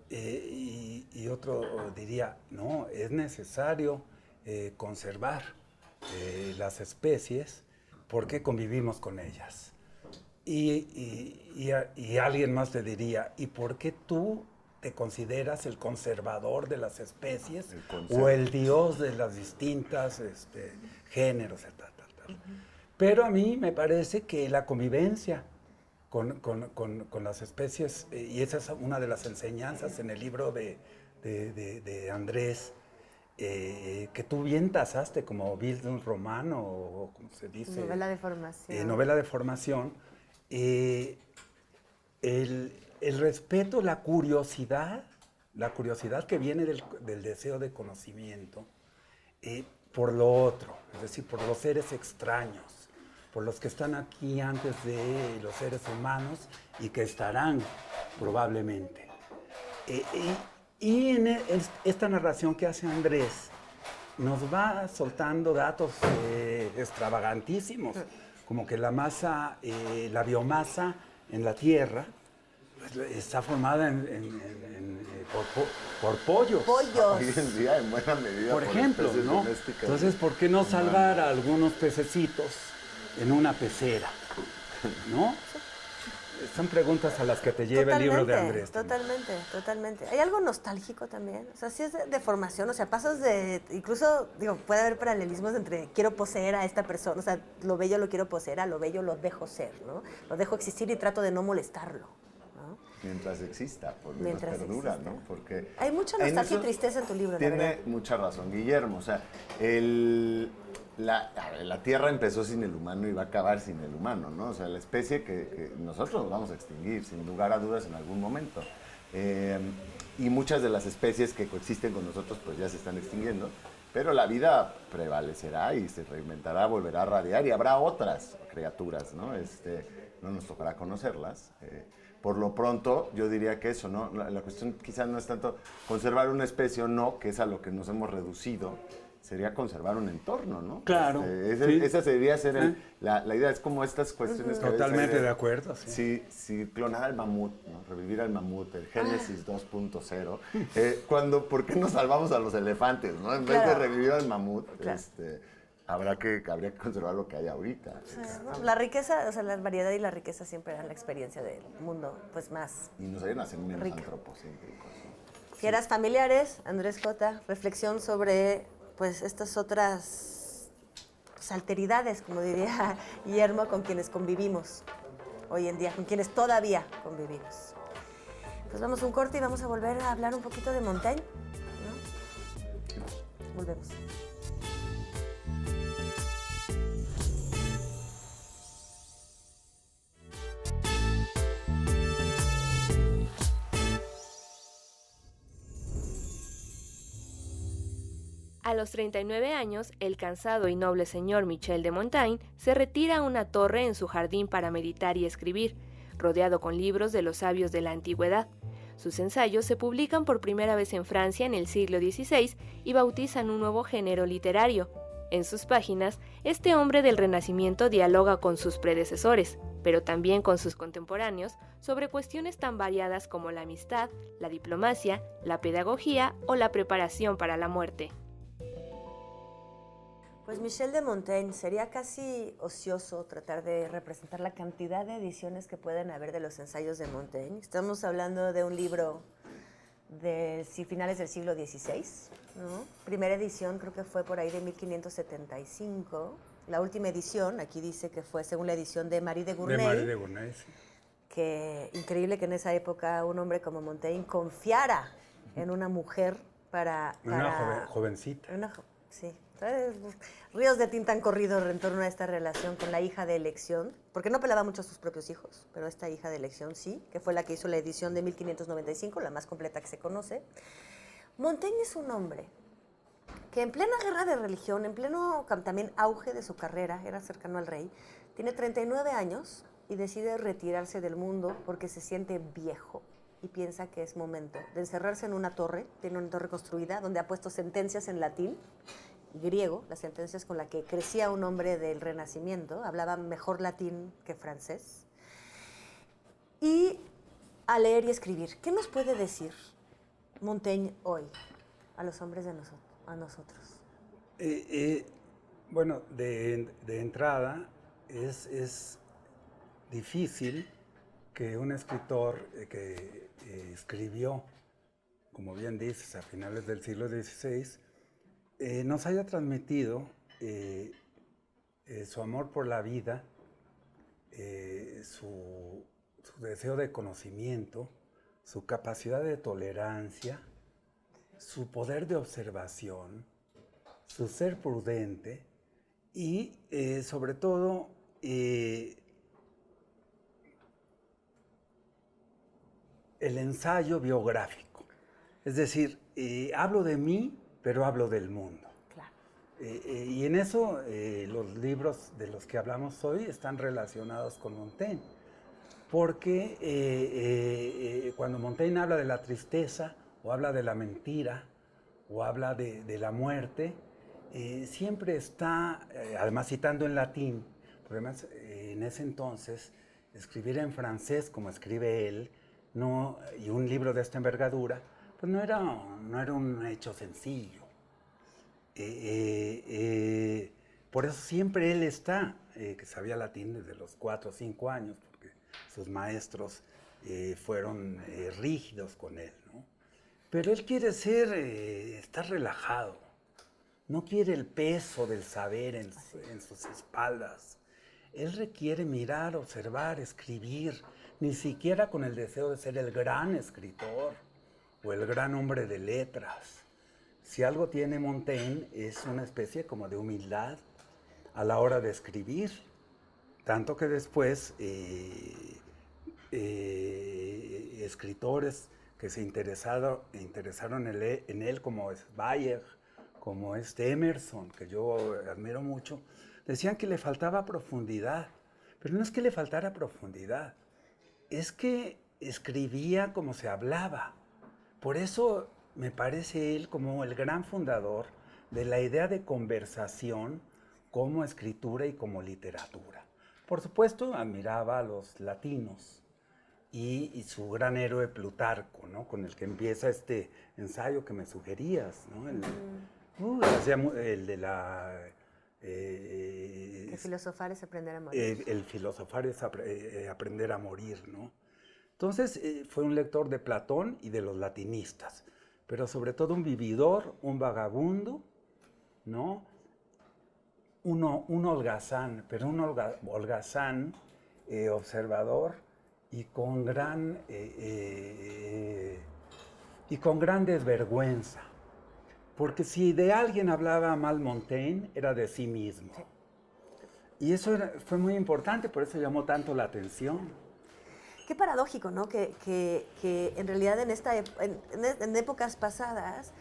Y otro diría, no, es necesario conservar las especies porque convivimos con ellas. Y alguien más te diría, ¿y por qué tú te consideras el conservador de las especies o el dios de las distintas géneros? Pero a mí me parece que la convivencia con las especies, y esa es una de las enseñanzas en el libro de Andrés, que tú bien tasaste como Bildung romano, o como se dice. Novela de formación. Novela de formación. El respeto, la curiosidad que viene del deseo de conocimiento por lo otro, es decir, por los seres extraños, por los que están aquí antes de los seres humanos y que estarán probablemente. Y en esta narración que hace Andrés, nos va soltando datos extravagantísimos, como que la biomasa en la Tierra pues, está formada por pollos. Hoy en día, en buena medida, Por ejemplo, especies ¿no? domésticas. Entonces, ¿por qué no salvar a algunos pececitos en una pecera? ¿No? Son preguntas a las que te lleva el libro de Andrés. Totalmente. ¿Hay algo nostálgico también? O sea, sí es de formación, o sea, pasas de, incluso, digo, puede haber paralelismos entre quiero poseer a esta persona, o sea, lo bello lo quiero poseer, a lo bello lo dejo ser, ¿no? Lo dejo existir y trato de no molestarlo, ¿no? Mientras exista, mientras perdura, exista. ¿no? Porque hay mucha nostalgia y tristeza en tu libro, la tiene verdad. mucha razón Guillermo, o sea, la Tierra empezó sin el humano y va a acabar sin el humano, ¿no? O sea, la especie que nosotros vamos a extinguir, sin lugar a dudas, en algún momento. Y muchas de las especies que coexisten con nosotros, pues ya se están extinguiendo, pero la vida prevalecerá y se reinventará, volverá a radiar y habrá otras criaturas, ¿no? No nos tocará conocerlas. Por lo pronto, yo diría que eso, ¿no? La cuestión quizás no es tanto conservar una especie o no, que es a lo que nos hemos reducido, sería conservar un entorno, ¿no? Claro. Sí. Esa debería ser la idea. Es como estas cuestiones que Totalmente de acuerdo. Sí. Si clonar al mamut, ¿no? Revivir al mamut, el Génesis 2.0. ¿Por qué no salvamos a los elefantes, ¿no? En vez de revivir al mamut, habría que conservar lo que hay ahorita. Sí, ¿no? La riqueza, o sea, la variedad y la riqueza siempre dan la experiencia del mundo, pues más. Y nos ayudan a ser menos rica. antropocéntricos, ¿no? Fieras familiares, Andrés Cota, reflexión sobre pues estas otras pues, alteridades, como diría Guillermo, con quienes convivimos hoy en día, con quienes todavía convivimos. Pues vamos a un corte y vamos a volver a hablar un poquito de Montaigne, ¿no? Volvemos. A los 39 años, el cansado y noble señor Michel de Montaigne se retira a una torre en su jardín para meditar y escribir, rodeado con libros de los sabios de la antigüedad. Sus ensayos se publican por primera vez en Francia en el siglo XVI y bautizan un nuevo género literario. En sus páginas, este hombre del Renacimiento dialoga con sus predecesores, pero también con sus contemporáneos, sobre cuestiones tan variadas como la amistad, la diplomacia, la pedagogía o la preparación para la muerte. Pues Michel de Montaigne, sería casi ocioso tratar de representar la cantidad de ediciones que pueden haber de los ensayos de Montaigne. Estamos hablando de un libro de finales del siglo XVI, ¿no? Primera edición creo que fue por ahí de 1575. La última edición, aquí dice que fue según la edición de Marie de Gournay. De Marie de Gournay, sí. Que increíble que en esa época un hombre como Montaigne confiara en una mujer para una jovencita. Sí. Ríos de tinta han corrido en torno a esta relación con la hija de elección, porque no pelaba mucho a sus propios hijos, pero esta hija de elección sí, que fue la que hizo la edición de 1595, la más completa que se conoce. Montaigne es un hombre que en plena guerra de religión, en pleno también auge de su carrera, era cercano al rey, tiene 39 años y decide retirarse del mundo porque se siente viejo y piensa que es momento de encerrarse en una torre, tiene una torre construida donde ha puesto sentencias en latín y griego, las sentencias con las que crecía un hombre del Renacimiento, hablaba mejor latín que francés, y a leer y escribir. ¿Qué nos puede decir Montaigne hoy a los hombres de a nosotros? Bueno, de entrada es difícil que un escritor que escribió, como bien dices, a finales del siglo XVI, nos haya transmitido su amor por la vida, su deseo de conocimiento, su capacidad de tolerancia, su poder de observación, su ser prudente y sobre todo el ensayo biográfico. Es decir, hablo de mí, pero hablo del mundo. Claro. Y en eso los libros de los que hablamos hoy están relacionados con Montaigne. Porque cuando Montaigne habla de la tristeza, o habla de la mentira, o habla de la muerte, siempre está, además citando en latín, porque además en ese entonces escribir en francés como escribe él, no, y un libro de esta envergadura, pues no era un hecho sencillo. Por eso siempre él está, que sabía latín desde los 4 o 5 años, porque sus maestros fueron rígidos con él, ¿no? Pero él quiere estar relajado, no quiere el peso del saber en sus espaldas. Él requiere mirar, observar, escribir, ni siquiera con el deseo de ser el gran escritor o el gran hombre de letras. Si algo tiene Montaigne es una especie como de humildad a la hora de escribir, tanto que después escritores que se interesaron en él como es Bayer, como Emerson, que yo admiro mucho, decían que le faltaba profundidad, pero no es que le faltara profundidad, es que escribía como se hablaba. Por eso me parece él como el gran fundador de la idea de conversación como escritura y como literatura. Por supuesto, admiraba a los latinos y su gran héroe Plutarco, ¿no? Con el que empieza este ensayo que me sugerías, ¿no? El de la... que filosofar es aprender a morir. El filosofar es aprender a morir, ¿no? Entonces fue un lector de Platón y de los latinistas, pero sobre todo un vividor, un vagabundo, ¿no? Un holgazán, pero un holgazán observador y con gran desvergüenza. Porque si de alguien hablaba mal Montaigne, era de sí mismo. Sí. Y eso fue muy importante, por eso llamó tanto la atención. Qué paradójico, ¿no? Que en realidad en épocas pasadas,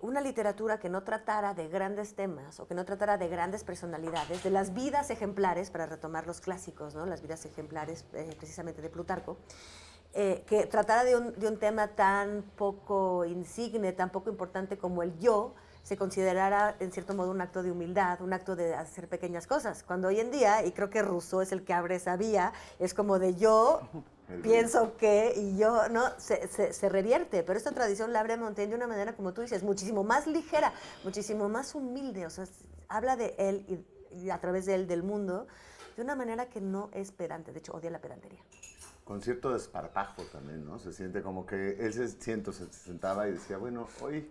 una literatura que no tratara de grandes temas o que no tratara de grandes personalidades, de las vidas ejemplares, para retomar los clásicos, ¿no? Las vidas ejemplares precisamente de Plutarco, que tratara de un tema tan poco insigne, tan poco importante como el yo, se considerara en cierto modo un acto de humildad, un acto de hacer pequeñas cosas. Cuando hoy en día, y creo que Rousseau es el que abre esa vía, es como de yo pienso que, y yo, ¿no? Se revierte, pero esta tradición la abre Montaigne de una manera, como tú dices, muchísimo más ligera, muchísimo más humilde, o sea, habla de él y a través de él del mundo, de una manera que no es pedante, de hecho odia la pedantería. Con cierto desparpajo también, ¿no? Se siente como que él se sentaba y decía, bueno, hoy,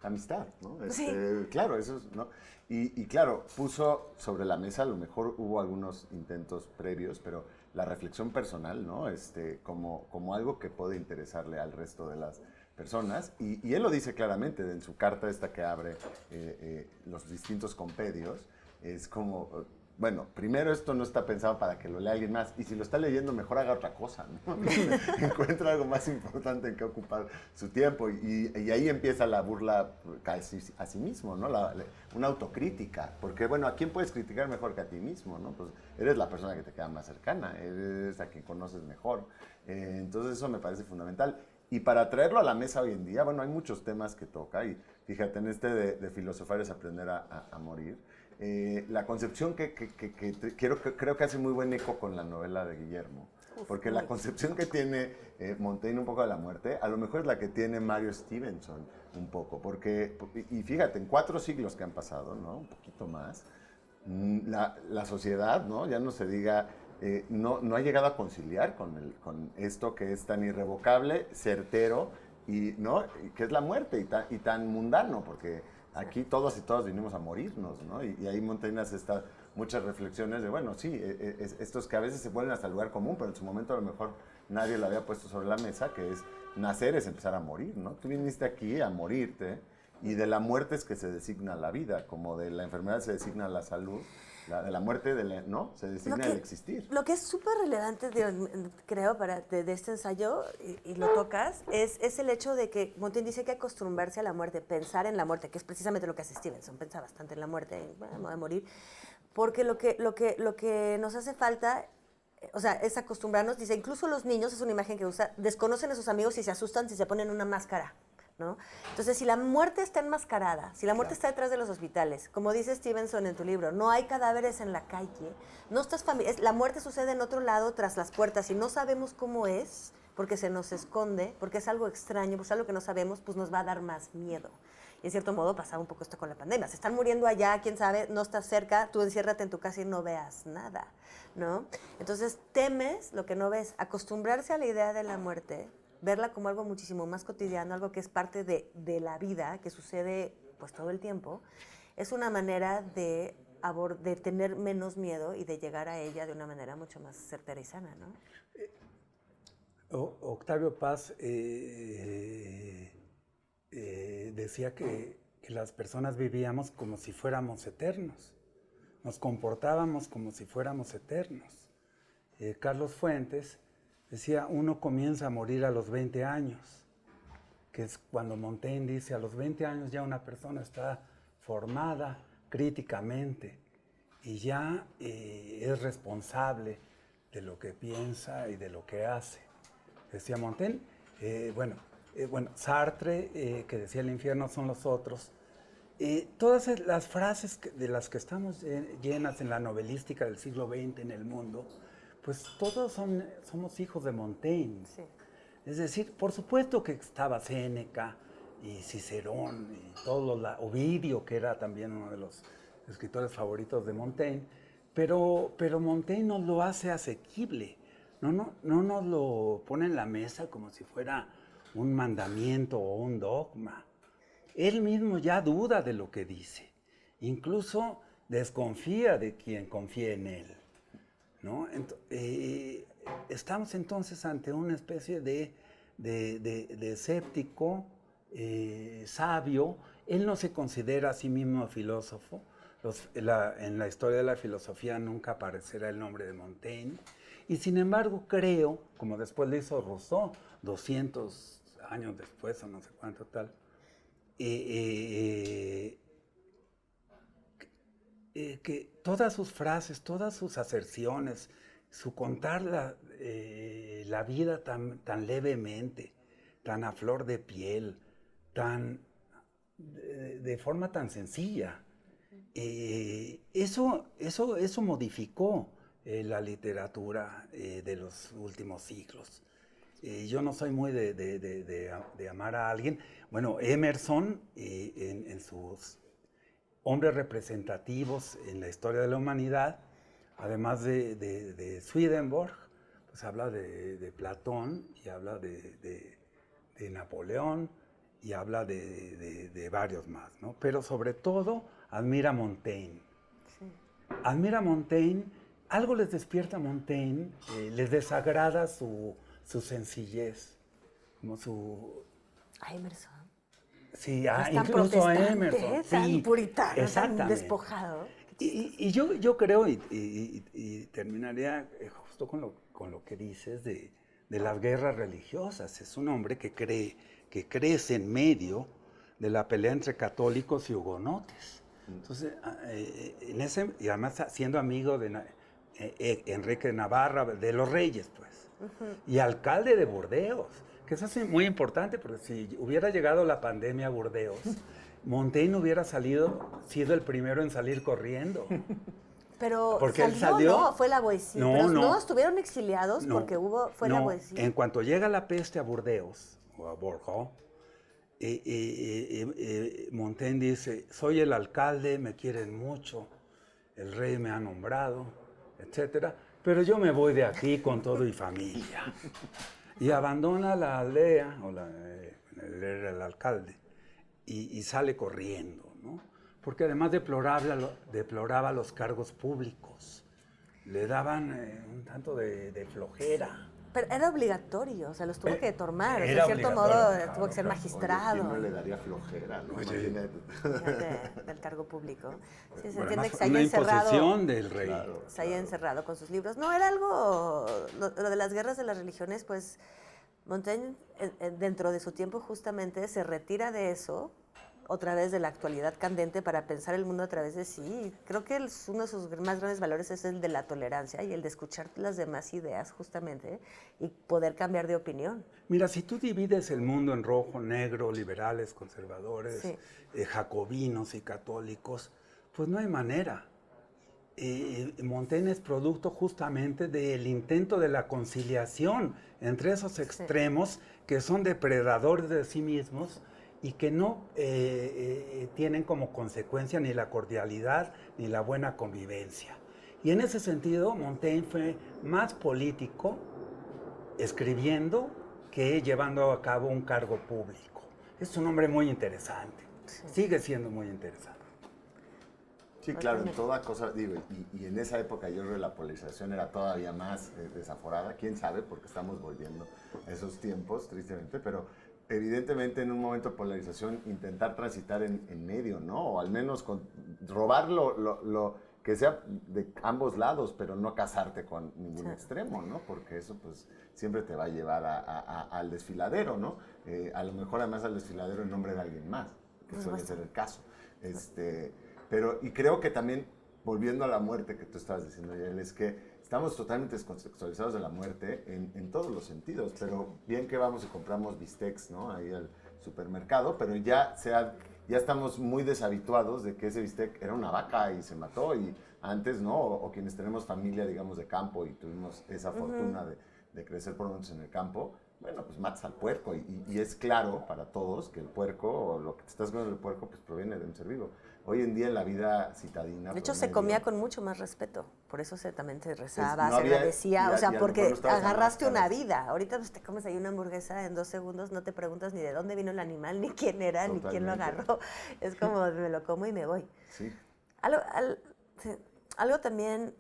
amistad, ¿no? Sí. Claro, eso es, ¿no? Y claro, puso sobre la mesa, a lo mejor hubo algunos intentos previos, pero la reflexión personal, ¿no? Como algo que puede interesarle al resto de personas, y él lo dice claramente en su carta esta que abre los distintos compendios, es como, bueno, primero esto no está pensado para que lo lea alguien más, y si lo está leyendo mejor haga otra cosa, ¿no? Encuentra algo más importante en que ocupar su tiempo, y ahí empieza la burla casi a sí mismo, ¿no? Una autocrítica, porque bueno, ¿a quién puedes criticar mejor que a ti mismo, no? Pues eres la persona que te queda más cercana, eres a quien conoces mejor, entonces eso me parece fundamental. Y para traerlo a la mesa hoy en día, bueno, hay muchos temas que toca, y fíjate, en este de filosofar es aprender a morir, la concepción que creo que hace muy buen eco con la novela de Guillermo, porque la concepción que tiene Montaigne un poco de la muerte, a lo mejor es la que tiene Mario Stevenson un poco, porque, y fíjate, en 4 siglos que han pasado, ¿no? Un poquito más, la sociedad, ¿no? Ya no se diga... no ha llegado a conciliar con esto que es tan irrevocable, certero, ¿no? Y que es la muerte, y tan mundano, porque aquí todos y todas vinimos a morirnos, ¿no? Y ahí Montaigne hace muchas reflexiones de, bueno, sí, estos que a veces se vuelven hasta el lugar común, pero en su momento a lo mejor nadie lo había puesto sobre la mesa, que es nacer es empezar a morir, ¿no? Tú viniste aquí a morirte, y de la muerte es que se designa la vida, como de la enfermedad se designa la salud. De la muerte, ¿no? Se designa el existir. Lo que es súper relevante, creo, de este ensayo, y lo tocas, es el hecho de que Montaigne dice que hay que acostumbrarse a la muerte, pensar en la muerte, que es precisamente lo que hace Stevenson, piensa bastante en la muerte, bueno, me voy a morir, porque lo que nos hace falta, o sea, es acostumbrarnos, dice, incluso los niños, es una imagen que usa, desconocen a sus amigos y se asustan si se ponen una máscara, ¿no? Entonces, si la muerte está enmascarada, si la muerte está detrás de los hospitales, como dice Stevenson en tu libro, no hay cadáveres en la calle, no estás la muerte sucede en otro lado, tras las puertas, y no sabemos cómo es, porque se nos esconde, porque es algo extraño, pues algo que no sabemos, pues nos va a dar más miedo. Y en cierto modo pasaba un poco esto con la pandemia. Se están muriendo allá, quién sabe, no estás cerca, tú enciérrate en tu casa y no veas nada, ¿no? Entonces, temes lo que no ves, acostumbrarse a la idea de la muerte, verla como algo muchísimo más cotidiano, algo que es parte de la vida, que sucede pues todo el tiempo, es una manera de tener menos miedo y de llegar a ella de una manera mucho más certera y sana, ¿no? Octavio Paz decía que las personas vivíamos como si fuéramos eternos, nos comportábamos como si fuéramos eternos. Carlos Fuentes decía, uno comienza a morir a los 20 años, que es cuando Montaigne dice, a los 20 años ya una persona está formada críticamente y ya es responsable de lo que piensa y de lo que hace. Decía Montaigne, Sartre, que decía el infierno son los otros. Todas las frases de las que estamos llenas en la novelística del siglo XX en el mundo, pues todos somos hijos de Montaigne. Sí. Es decir, por supuesto que estaba Séneca y Cicerón y Ovidio, que era también uno de los escritores favoritos de Montaigne, pero Montaigne nos lo hace asequible, no nos lo pone en la mesa como si fuera un mandamiento o un dogma. Él mismo ya duda de lo que dice, incluso desconfía de quien confía en él, ¿no? Estamos entonces ante una especie de escéptico, sabio. Él no se considera a sí mismo filósofo. En la historia de la filosofía nunca aparecerá el nombre de Montaigne. Y sin embargo creo, como después le hizo Rousseau, 200 años después o no sé cuánto tal, que todas sus frases, todas sus aserciones, su contar la vida tan levemente, tan a flor de piel, de forma tan sencilla, eso modificó la literatura de los últimos siglos. Yo no soy muy de amar a alguien. Bueno, Emerson, en sus hombres representativos en la historia de la humanidad, además de Swedenborg, pues habla de Platón y habla de Napoleón y habla de varios más, ¿no? Pero sobre todo admira a Montaigne. Sí. Admira a Montaigne, algo les despierta a Montaigne, les desagrada su sencillez, como A Emerson. Sí, Es tan incluso a protestante, Emerson. tan Sí, puritano, tan exactamente. despojado. Y yo creo, y terminaría justo con lo que dices de las guerras religiosas. Es un hombre que crece en medio de la pelea entre católicos y hugonotes. Entonces, y además siendo amigo de Enrique de Navarra, de los reyes, pues. Y alcalde de Burdeos, que eso es muy importante, porque si hubiera llegado la pandemia a Burdeos, Montaigne hubiera sido el primero en salir corriendo. Pero Porque él salió, salió. ¿no? Fue la Boétie. No, Pero no. estuvieron exiliados No, porque fue la no, Boétie. en cuanto llega la peste a Burdeos, o a Bordeaux, Montaigne dice, soy el alcalde, me quieren mucho, el rey me ha nombrado, etcétera, pero yo me voy de aquí con todo y familia. Y abandona la aldea, él era el alcalde, y sale corriendo, ¿no? Porque además deploraba los cargos públicos, le daban un tanto de flojera. Pero era obligatorio, o sea, los tuvo que tomar. O sea, era en cierto modo obligatorio, tuvo que ser Oye, magistrado. ¿quién no le daría flojera, no? Oye. Imagínate. Fíjate, del cargo público. Sí, se Bueno, entiende además que se fue haya una encerrado. imposición del rey. Claro. Se haya encerrado con sus libros. No, era algo. Lo de las guerras de las religiones, pues. Montaigne, dentro de su tiempo, justamente se retira de eso, otra vez de la actualidad candente, para pensar el mundo a través de sí. Creo que uno de sus más grandes valores es el de la tolerancia y el de escuchar las demás ideas, justamente, y poder cambiar de opinión. Mira, si tú divides el mundo en rojo, negro, liberales, conservadores, Sí. jacobinos y católicos, pues no hay manera. Montaigne es producto justamente del intento de la conciliación entre esos extremos que son depredadores de sí mismos y que no tienen como consecuencia ni la cordialidad ni la buena convivencia. Y en ese sentido, Montaigne fue más político escribiendo que llevando a cabo un cargo público. Es un hombre muy interesante, sigue siendo muy interesante. Sí, claro, en toda cosa, digo, y en esa época yo creo que la polarización era todavía más desaforada, quién sabe, porque estamos volviendo a esos tiempos, tristemente, pero evidentemente en un momento de polarización intentar transitar en medio, ¿no? O al menos robar lo que sea de ambos lados, pero no casarte con ningún extremo, ¿no? Porque eso pues siempre te va a llevar al desfiladero, ¿no? A lo mejor además al desfiladero en nombre de alguien más, que suele ser el caso. Pero, y creo que también, volviendo a la muerte que tú estabas diciendo, Yael, es que estamos totalmente descontextualizados de la muerte en todos los sentidos, pero bien que vamos y compramos bistecs, ¿no? Ahí al supermercado, pero ya estamos muy deshabituados de que ese bistec era una vaca y se mató, y antes, ¿no? O quienes tenemos familia, digamos, de campo y tuvimos esa fortuna de crecer por lo menos en el campo, bueno, pues matas al puerco y es claro para todos que el puerco, o lo que te estás comiendo del puerco, pues proviene de un ser vivo. Hoy en día en la vida citadina... De hecho, se comía con mucho más respeto. Por eso también se rezaba, no se había- agradecía. y O sea, a lo porque mejor no estabas agarraste tan una máscaras. vida. Ahorita pues, te comes ahí una hamburguesa en 2 segundos, no te preguntas ni de dónde vino el animal, ni quién era, ni quién lo Totalmente. agarró. Es como, me lo como y me voy. Sí. Algo también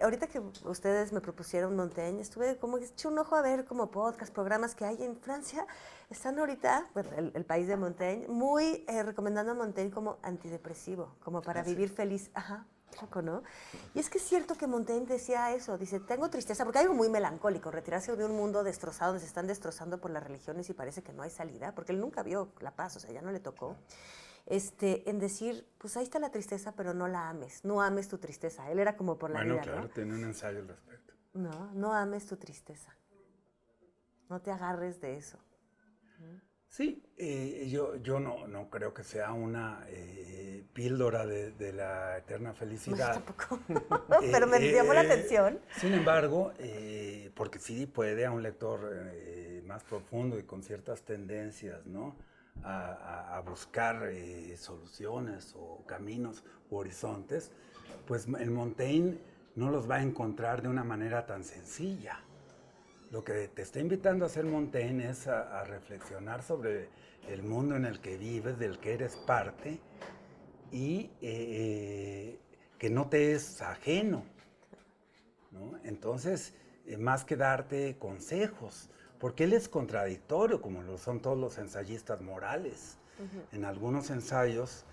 ahorita que ustedes me propusieron Montaigne, estuve como eché un ojo a ver como podcast, programas que hay en Francia. Están ahorita, bueno, el país de Montaigne, muy recomendando a Montaigne como antidepresivo, como para vivir feliz. Ajá, loco, ¿no? Y es que es cierto que Montaigne decía eso, dice, tengo tristeza, porque hay algo muy melancólico, retirarse de un mundo destrozado, donde se están destrozando por las religiones y parece que no hay salida, porque él nunca vio la paz, o sea, ya no le tocó. En decir, pues ahí está la tristeza, pero no la ames, no ames tu tristeza. Él era como por la Bueno, vida, claro, ¿no? tiene un ensayo al respecto. No ames tu tristeza. No te agarres de eso. Sí, yo no creo que sea una píldora de la eterna No, yo felicidad. tampoco. Pero me llamó la atención. Sin embargo, porque sí puede a un lector más profundo y con ciertas tendencias, ¿no? A buscar soluciones o caminos u horizontes, pues el Montaigne no los va a encontrar de una manera tan sencilla. Lo que te está invitando a hacer Montaigne es a reflexionar sobre el mundo en el que vives, del que eres parte, y que no te es ajeno, ¿no? Entonces, más que darte consejos porque él es contradictorio, como lo son todos los ensayistas morales. En algunos ensayos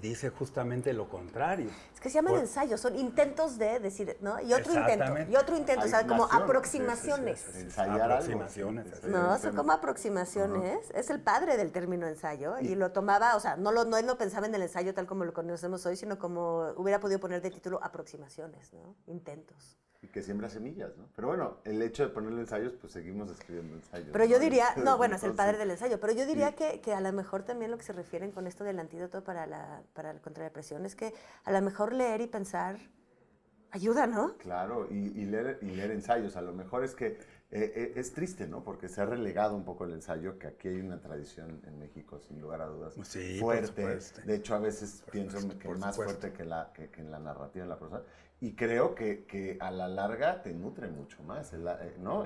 dice justamente lo contrario. Es que se llaman ensayos, son intentos de decir, ¿no? Y otro intento, Exactamente. y otro intento, o sea, como Aislación, aproximaciones. Ensayar Aproximaciones, algo. así. No, son como aproximaciones. Es el padre del término ensayo y lo tomaba, o sea, él no pensaba en el ensayo tal como lo conocemos hoy, sino como hubiera podido poner de título aproximaciones, ¿no? Intentos. Y que siembra semillas, ¿no? Pero bueno, el hecho de ponerle ensayos, pues seguimos escribiendo ensayos. Pero yo ¿no? diría, no, bueno, es el Entonces, padre del ensayo, pero yo diría sí. que a lo mejor también lo que se refieren con esto del antídoto para la contra la depresión es que a lo mejor leer y pensar ayuda, ¿no? Claro, y leer ensayos. A lo mejor es que es triste, ¿no? Porque se ha relegado un poco el ensayo, que aquí hay una tradición en México, sin lugar a dudas, Sí, por fuerte. supuesto. De hecho, a veces pienso que más fuerte que en la narrativa, en la prosa. Y creo que a la larga te nutre mucho más, ¿no?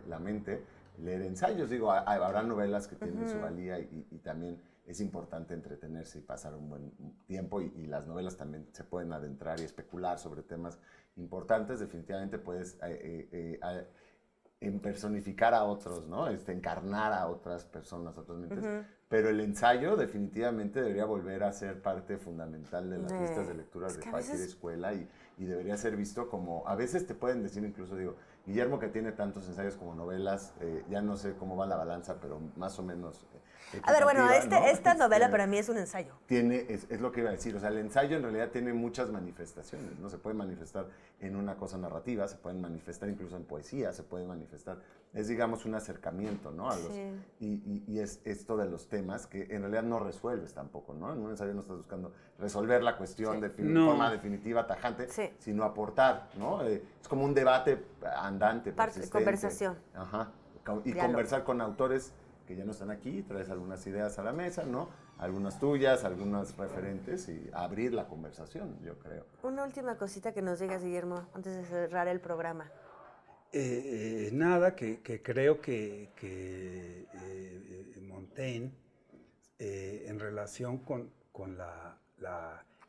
La mente, leer ensayos. Digo, habrá novelas que tienen su valía y también es importante entretenerse y pasar un buen tiempo y las novelas también se pueden adentrar y especular sobre temas importantes. Definitivamente puedes personificar a otros, ¿no? Encarnar a otras personas, a otras mentes. Pero el ensayo definitivamente debería volver a ser parte fundamental de las listas de lecturas de cualquier escuela y debería ser visto como, a veces te pueden decir incluso, digo, Guillermo, que tiene tantos ensayos como novelas, ya no sé cómo va la balanza, pero más o menos. A ver, bueno, ¿no? esta novela para mí es un ensayo. Es lo que iba a decir, o sea, el ensayo en realidad tiene muchas manifestaciones, ¿no? Se puede manifestar en una cosa narrativa, se pueden manifestar incluso en poesía, se puede manifestar, es digamos un acercamiento, ¿no? Y es esto de los temas que en realidad no resuelves tampoco, ¿no? En un ensayo no estás buscando resolver la cuestión de forma definitiva, tajante, sino aportar, ¿no? Es como un debate andante, persistente. Conversación. Ajá. Y conversar con autores que ya no están aquí, traes algunas ideas a la mesa, ¿no? Algunas tuyas, algunas referentes y abrir la conversación, yo creo. Una última cosita que nos digas, Guillermo, antes de cerrar el programa. Nada, que creo que Montaigne, en relación con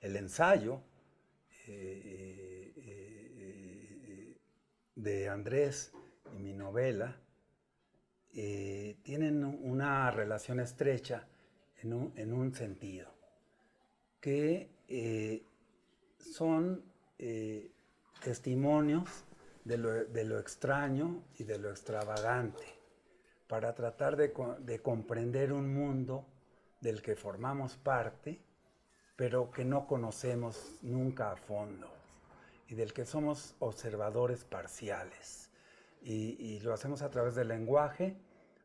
el ensayo de Andrés y mi novela, tienen una relación estrecha en un sentido, que son testimonios de lo extraño y de lo extravagante, para tratar de comprender un mundo del que formamos parte, pero que no conocemos nunca a fondo, y del que somos observadores parciales. Y lo hacemos a través del lenguaje,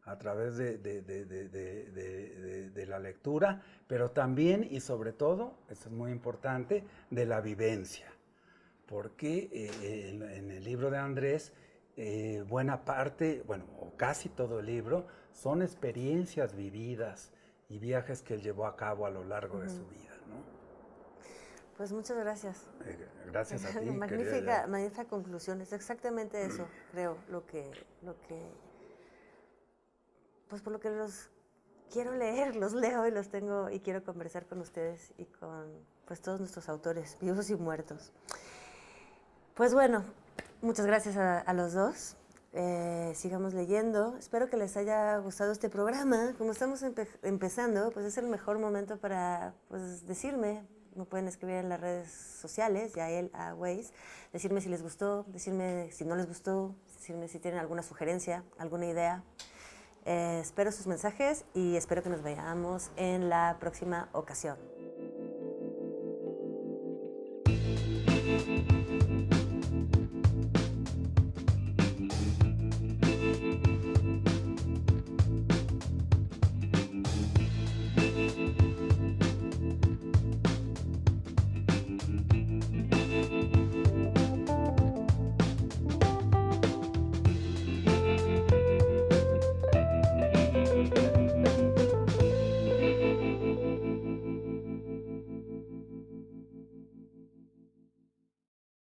a través de la lectura, pero también y sobre todo, esto es muy importante, de la vivencia. Porque en el libro de Andrés, buena parte, bueno, o casi todo el libro, son experiencias vividas y viajes que él llevó a cabo a lo largo de su vida, ¿no? Pues muchas gracias. Gracias a ti. Magnífica conclusión. Es exactamente eso, creo, pues por lo que los quiero leer, los leo y los tengo y quiero conversar con ustedes y con pues todos nuestros autores, vivos y muertos. Pues bueno, muchas gracias a los dos. Sigamos leyendo. Espero que les haya gustado este programa. Como estamos empezando, pues es el mejor momento para pues, decirme. Me pueden escribir en las redes sociales, Yael a Waze, decirme si les gustó, decirme si no les gustó, decirme si tienen alguna sugerencia, alguna idea. Espero sus mensajes y espero que nos veamos en la próxima ocasión.